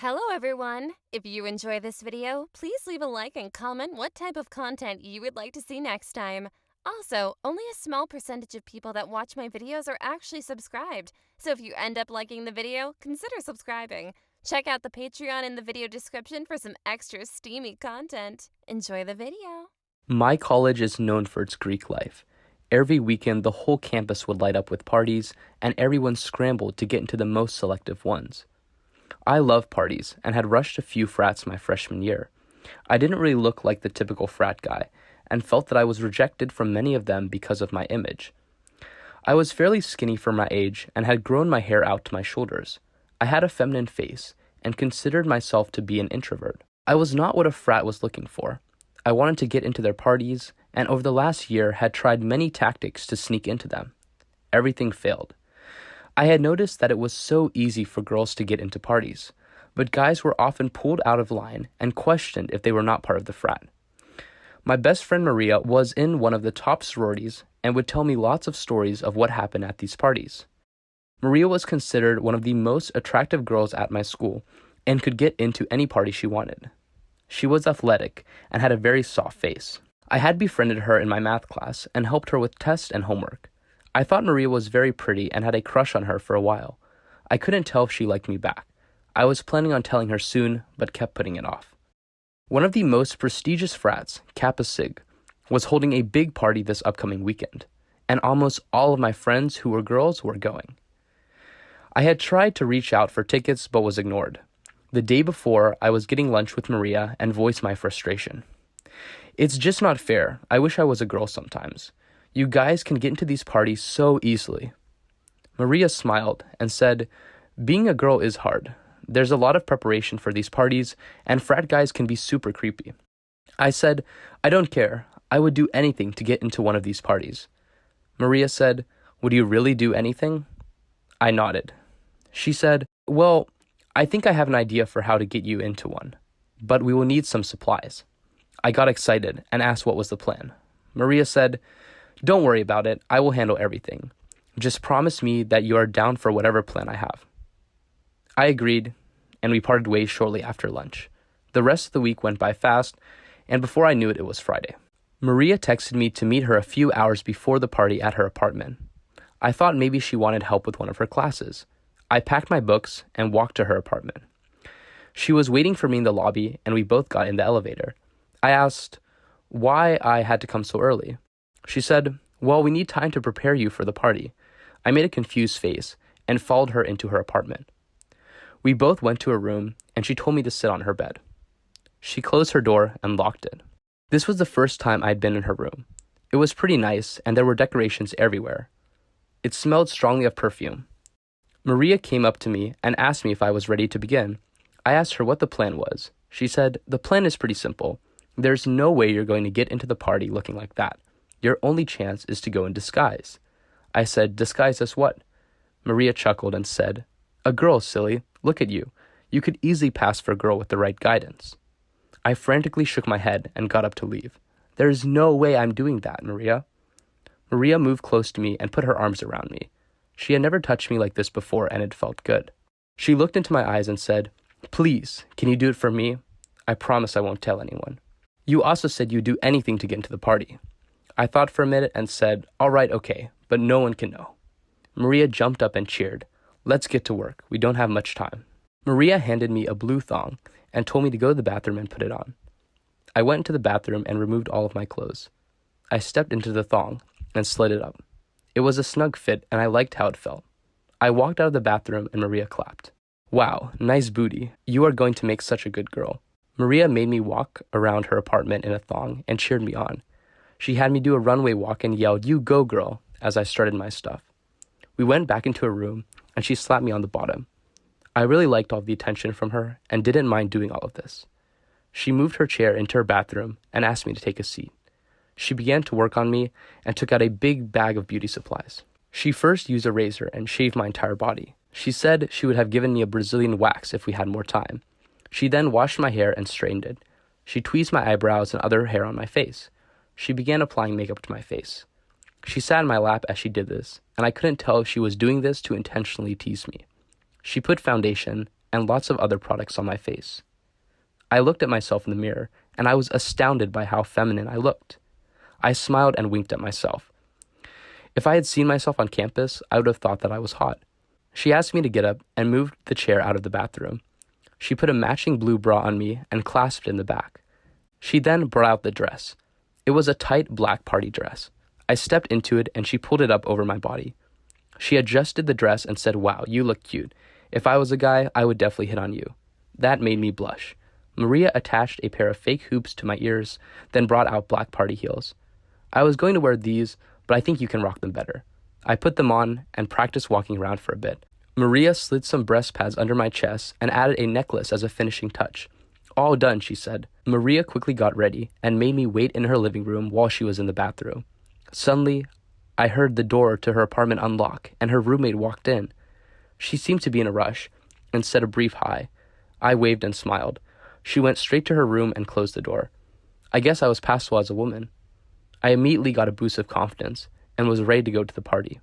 Hello everyone! If you enjoy this video, please leave a like and comment what type of content you would like to see next time. Also, only a small percentage of people that watch my videos are actually subscribed, so if you end up liking the video, consider subscribing. Check out the Patreon in the video description for some extra steamy content. Enjoy the video! My college is known for its Greek life. Every weekend, the whole campus would light up with parties, and everyone scrambled to get into the most selective ones. I love parties and had rushed a few frats my freshman year. I didn't really look like the typical frat guy and felt that I was rejected from many of them because of my image. I was fairly skinny for my age and had grown my hair out to my shoulders. I had a feminine face and considered myself to be an introvert. I was not what a frat was looking for. I wanted to get into their parties and over the last year had tried many tactics to sneak into them. Everything failed. I had noticed that it was so easy for girls to get into parties, but guys were often pulled out of line and questioned if they were not part of the frat. My best friend Maria was in one of the top sororities and would tell me lots of stories of what happened at these parties. Maria was considered one of the most attractive girls at my school and could get into any party she wanted. She was athletic and had a very soft face. I had befriended her in my math class and helped her with tests and homework. I thought Maria was very pretty and had a crush on her for a while. I couldn't tell if she liked me back. I was planning on telling her soon, but kept putting it off. One of the most prestigious frats, Kappa Sig, was holding a big party this upcoming weekend, and almost all of my friends who were girls were going. I had tried to reach out for tickets but was ignored. The day before, I was getting lunch with Maria and voiced my frustration. It's just not fair. I wish I was a girl sometimes. You guys can get into these parties so easily. Maria smiled and said, being a girl is hard. There's a lot of preparation for these parties, and frat guys can be super creepy. I said, I don't care. I would do anything to get into one of these parties. Maria said, would you really do anything? I nodded. She said, well, I think I have an idea for how to get you into one, but we will need some supplies. I got excited and asked what was the plan. Maria said, don't worry about it. I will handle everything. Just promise me that you are down for whatever plan I have. I agreed, and we parted ways shortly after lunch. The rest of the week went by fast, and before I knew it, it was Friday. Maria texted me to meet her a few hours before the party at her apartment. I thought maybe she wanted help with one of her classes. I packed my books and walked to her apartment. She was waiting for me in the lobby, and we both got in the elevator. I asked why I had to come so early. She said, well, we need time to prepare you for the party. I made a confused face and followed her into her apartment. We both went to her room, and she told me to sit on her bed. She closed her door and locked it. This was the first time I'd been in her room. It was pretty nice, and there were decorations everywhere. It smelled strongly of perfume. Maria came up to me and asked me if I was ready to begin. I asked her what the plan was. She said, the plan is pretty simple. There's no way you're going to get into the party looking like that. Your only chance is to go in disguise. I said, disguise as what? Maria chuckled and said, a girl, silly. Look at you. You could easily pass for a girl with the right guidance. I frantically shook my head and got up to leave. There is no way I'm doing that, Maria. Maria moved close to me and put her arms around me. She had never touched me like this before, and it felt good. She looked into my eyes and said, please, can you do it for me? I promise I won't tell anyone. You also said you'd do anything to get into the party. I thought for a minute and said, all right, okay, but no one can know. Maria jumped up and cheered. Let's get to work. We don't have much time. Maria handed me a blue thong and told me to go to the bathroom and put it on. I went into the bathroom and removed all of my clothes. I stepped into the thong and slid it up. It was a snug fit and I liked how it felt. I walked out of the bathroom and Maria clapped. Wow, nice booty. You are going to make such a good girl. Maria made me walk around her apartment in a thong and cheered me on. She had me do a runway walk and yelled, you go, girl, as I started my stuff. We went back into her room, and she slapped me on the bottom. I really liked all the attention from her and didn't mind doing all of this. She moved her chair into her bathroom and asked me to take a seat. She began to work on me and took out a big bag of beauty supplies. She first used a razor and shaved my entire body. She said she would have given me a Brazilian wax if we had more time. She then washed my hair and straightened it. She tweezed my eyebrows and other hair on my face. She began applying makeup to my face. She sat in my lap as she did this, and I couldn't tell if she was doing this to intentionally tease me. She put foundation and lots of other products on my face. I looked at myself in the mirror, and I was astounded by how feminine I looked. I smiled and winked at myself. If I had seen myself on campus, I would have thought that I was hot. She asked me to get up and moved the chair out of the bathroom. She put a matching blue bra on me and clasped it in the back. She then brought out the dress. It was a tight black party dress. I stepped into it and she pulled it up over my body. She adjusted the dress and said, "Wow, you look cute. If I was a guy, I would definitely hit on you." That made me blush. Maria attached a pair of fake hoops to my ears, then brought out black party heels. I was going to wear these, but I think you can rock them better. I put them on and practiced walking around for a bit. Maria slid some breast pads under my chest and added a necklace as a finishing touch. "All done," she said. Maria quickly got ready and made me wait in her living room while she was in the bathroom. Suddenly, I heard the door to her apartment unlock and her roommate walked in. She seemed to be in a rush and said a brief hi. I waved and smiled. She went straight to her room and closed the door. I guess I was passable as a woman. I immediately got a boost of confidence and was ready to go to the party.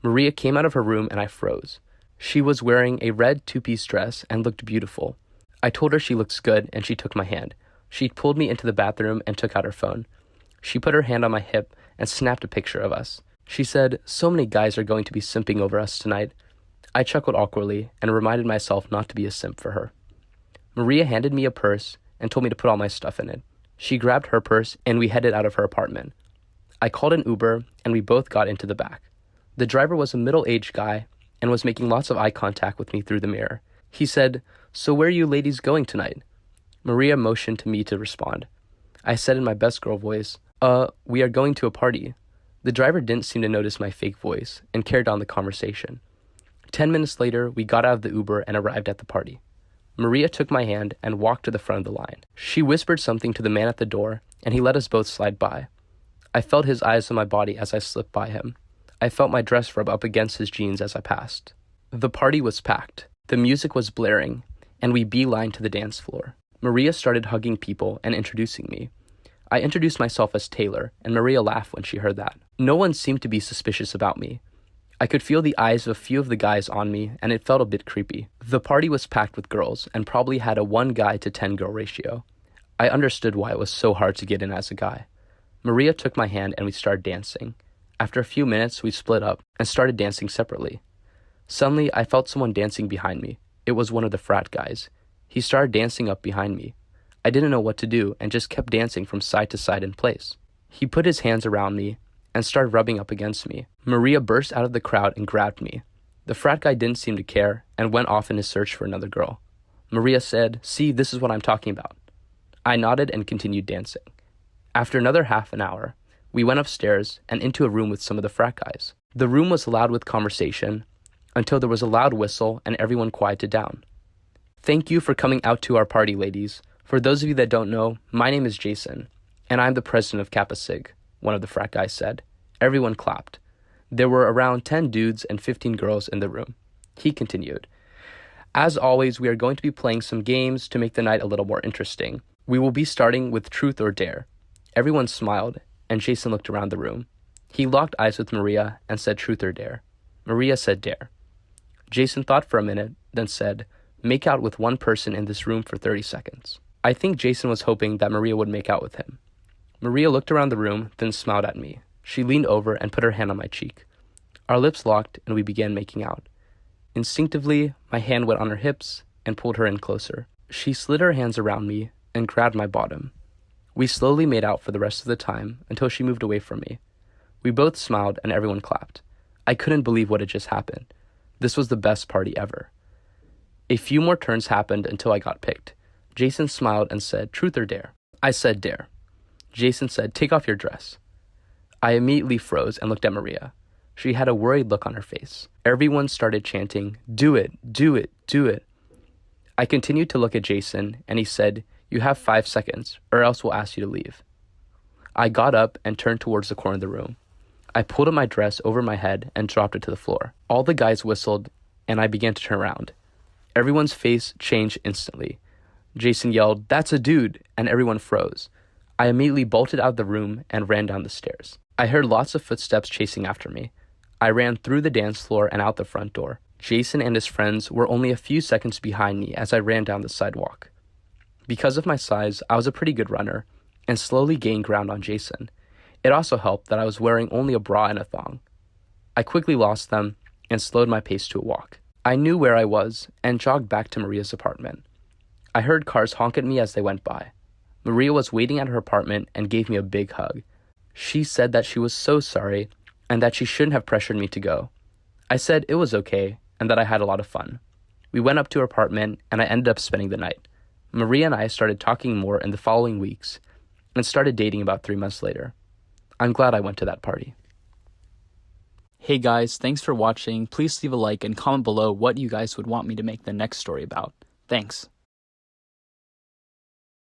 Maria came out of her room and I froze. She was wearing a red two-piece dress and looked beautiful. I told her she looks good and she took my hand. She pulled me into the bathroom and took out her phone. She put her hand on my hip and snapped a picture of us. She said, "So many guys are going to be simping over us tonight." I chuckled awkwardly and reminded myself not to be a simp for her. Maria handed me a purse and told me to put all my stuff in it. She grabbed her purse and we headed out of her apartment. I called an Uber and we both got into the back. The driver was a middle-aged guy and was making lots of eye contact with me through the mirror. He said, "So where are you ladies going tonight?" Maria motioned to me to respond. I said in my best girl voice, "We are going to a party." The driver didn't seem to notice my fake voice and carried on the conversation. 10 minutes later, we got out of the Uber and arrived at the party. Maria took my hand and walked to the front of the line. She whispered something to the man at the door, and he let us both slide by. I felt his eyes on my body as I slipped by him. I felt my dress rub up against his jeans as I passed. The party was packed. The music was blaring, and we beelined to the dance floor. Maria started hugging people and introducing me. I introduced myself as Taylor, and Maria laughed when she heard that. No one seemed to be suspicious about me. I could feel the eyes of a few of the guys on me, and it felt a bit creepy. The party was packed with girls, and probably had a 1 guy to 10 girl ratio. I understood why it was so hard to get in as a guy. Maria took my hand and we started dancing. After a few minutes, we split up and started dancing separately. Suddenly, I felt someone dancing behind me. It was one of the frat guys. He started dancing up behind me. I didn't know what to do and just kept dancing from side to side in place. He put his hands around me and started rubbing up against me. Maria burst out of the crowd and grabbed me. The frat guy didn't seem to care and went off in his search for another girl. Maria said, "See, this is what I'm talking about." I nodded and continued dancing. After another half an hour, we went upstairs and into a room with some of the frat guys. The room was loud with conversation until there was a loud whistle and everyone quieted down. "Thank you for coming out to our party, ladies. For those of you that don't know, my name is Jason, and I'm the president of Kappa Sig," one of the frat guys said. Everyone clapped. There were around 10 dudes and 15 girls in the room. He continued, "As always, we are going to be playing some games to make the night a little more interesting. We will be starting with Truth or Dare." Everyone smiled, and Jason looked around the room. He locked eyes with Maria and said Truth or Dare. Maria said Dare. Jason thought for a minute, then said, "Make out with one person in this room for 30 seconds. I think Jason was hoping that Maria would make out with him. Maria looked around the room, then smiled at me. She leaned over and put her hand on my cheek. Our lips locked, and we began making out. Instinctively, my hand went on her hips and pulled her in closer. She slid her hands around me and grabbed my bottom. We slowly made out for the rest of the time until she moved away from me. We both smiled and everyone clapped. I couldn't believe what had just happened. This was the best party ever. A few more turns happened until I got picked. Jason smiled and said, "Truth or Dare?" I said Dare. Jason said, "Take off your dress." I immediately froze and looked at Maria. She had a worried look on her face. Everyone started chanting, "Do it, do it, do it." I continued to look at Jason, and he said, "You have 5 seconds, or else we'll ask you to leave." I got up and turned towards the corner of the room. I pulled up my dress over my head and dropped it to the floor. All the guys whistled, and I began to turn around. Everyone's face changed instantly. Jason yelled, "That's a dude," and everyone froze. I immediately bolted out of the room and ran down the stairs. I heard lots of footsteps chasing after me. I ran through the dance floor and out the front door. Jason and his friends were only a few seconds behind me as I ran down the sidewalk. Because of my size, I was a pretty good runner and slowly gained ground on Jason. It also helped that I was wearing only a bra and a thong. I quickly lost them and slowed my pace to a walk. I knew where I was and jogged back to Maria's apartment. I heard cars honk at me as they went by. Maria was waiting at her apartment and gave me a big hug. She said that she was so sorry and that she shouldn't have pressured me to go. I said it was okay and that I had a lot of fun. We went up to her apartment and I ended up spending the night. Maria and I started talking more in the following weeks and started dating about 3 months later. I'm glad I went to that party. Hey guys, thanks for watching. Please leave a like and comment below what you guys would want me to make the next story about. Thanks.